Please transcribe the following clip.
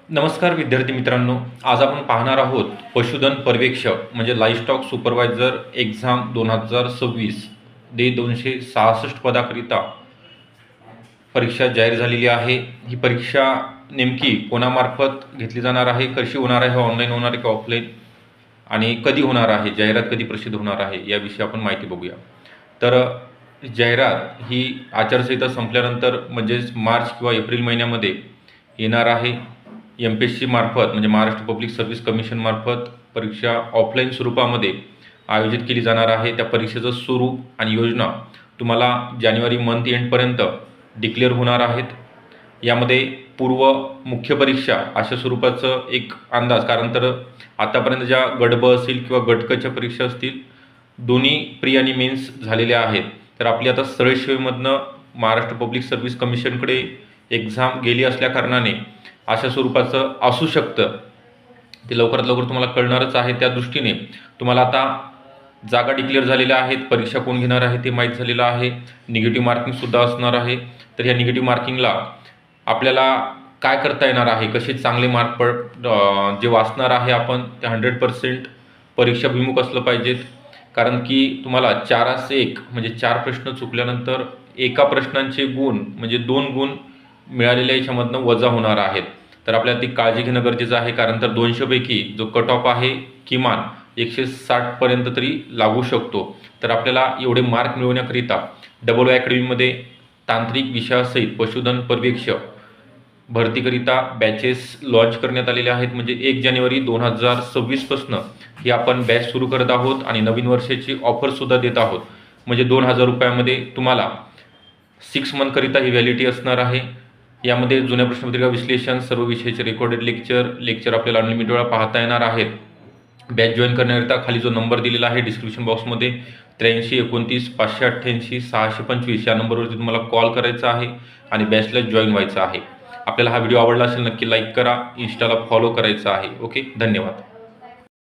नमस्कार विद्यार्थी मित्रांनो, आज आपण पाहणार आहोत पशुधन पर्यवेक्षक म्हणजे लाईव्हस्टॉक सुपरवायझर एक्झाम 2026 डे 266 पदाकरिता परीक्षा जाहीर झालेली आहे। ही परीक्षा नेमकी कोणामार्फत घेतली जाणार आहे, कशी होणार आहे, ऑनलाईन होणार आहे की ऑफलाईन, आणि कधी होणार आहे, जाहिरात कधी प्रसिद्ध होणार आहे याविषयी आपण माहिती बघूया। तर जाहिरात ही आचारसंहिता संपल्यानंतर म्हणजेच मार्च किंवा एप्रिल महिन्यामध्ये येणार आहे। MPSC मार्फत म्हणजे महाराष्ट्र पब्लिक सर्व्हिस कमिशन मार्फत परीक्षा ऑफलाईन स्वरूपामध्ये आयोजित केली जाणार आहे। त्या परीक्षेचं स्वरूप आणि योजना तुम्हाला जानेवारी मंथ एंडपर्यंत डिक्लेअर होणार आहेत। यामध्ये पूर्व मुख्य परीक्षा अशा स्वरूपाचं एक अंदाज, कारण तर आतापर्यंत ज्या गट ब असतील किंवा गट क च्या परीक्षा असतील दोन्ही प्री आणि मेन्स झालेल्या आहेत। तर आपली आता सरळ सेवेमधनं महाराष्ट्र पब्लिक सर्व्हिस कमिशनकडे एक्झाम गेली असल्याकारणाने अशा स्वरूपाचं असू शकतं, ते लवकरात लवकर तुम्हाला कळणारच आहे। त्या दृष्टीने तुम्हाला आता जागा डिक्लेअर झालेल्या आहेत, परीक्षा कोण घेणार आहे ते माहीत झालेलं आहे, निगेटिव्ह मार्किंगसुद्धा असणार आहे। तर ह्या निगेटिव्ह मार्किंगला आपल्याला काय करता येणार आहे, कसे चांगले मार्क जे वाचणार आहे आपण ते 100% परीक्षाभिमुख असलं पाहिजेत। कारण की तुम्हाला 4-1 म्हणजे 4 प्रश्न चुकल्यानंतर एका प्रश्नांचे गुण म्हणजे 2 गुण मिळालेल्या याच्यामधनं वजा होणार आहेत। तर आपल्याला ती काळजी घेणं गरजेचं आहे, कारण तर 200 पैकी जो कट ऑफ आहे किमान 160 पर्यंत तरी लागू शकतो। तर आपल्याला एवढे मार्क मिळवण्याकरिता डबल अकॅडमीमध्ये तांत्रिक विषयासहित पशुधन पर्यवेक्षक भरतीकरिता बॅचेस लॉन्च करण्यात आलेले आहेत। म्हणजे 1 जानेवारी 2026 पासून ही आपण बॅच सुरू करत आहोत आणि नवीन वर्षाची ऑफरसुद्धा देत आहोत। म्हणजे 2000 रुपयामध्ये तुम्हाला 6 मंथकरिता ही व्हॅलिडिटी असणार आहे। यामध्ये जुन्या प्रश्नपत्रिका विश्लेषण, सर्व विषयाचे रेकॉर्डेड लेक्चर आपल्याला अनलिमिटेड वेळा पाहता येणार आहेत। बॅच जॉईन करण्याकरिता खाली जो नंबर दिलेला आहे डिस्क्रिप्शन बॉक्समध्ये 83 29 588 625 या नंबरवरती तुम्हाला कॉल करायचा आहे आणि बॅचला जॉईन व्हायचं आहे। आपल्याला हा व्हिडिओ आवडला असेल नक्की लाईक करा, इन्स्टाला फॉलो करायचं आहे। ओके, धन्यवाद।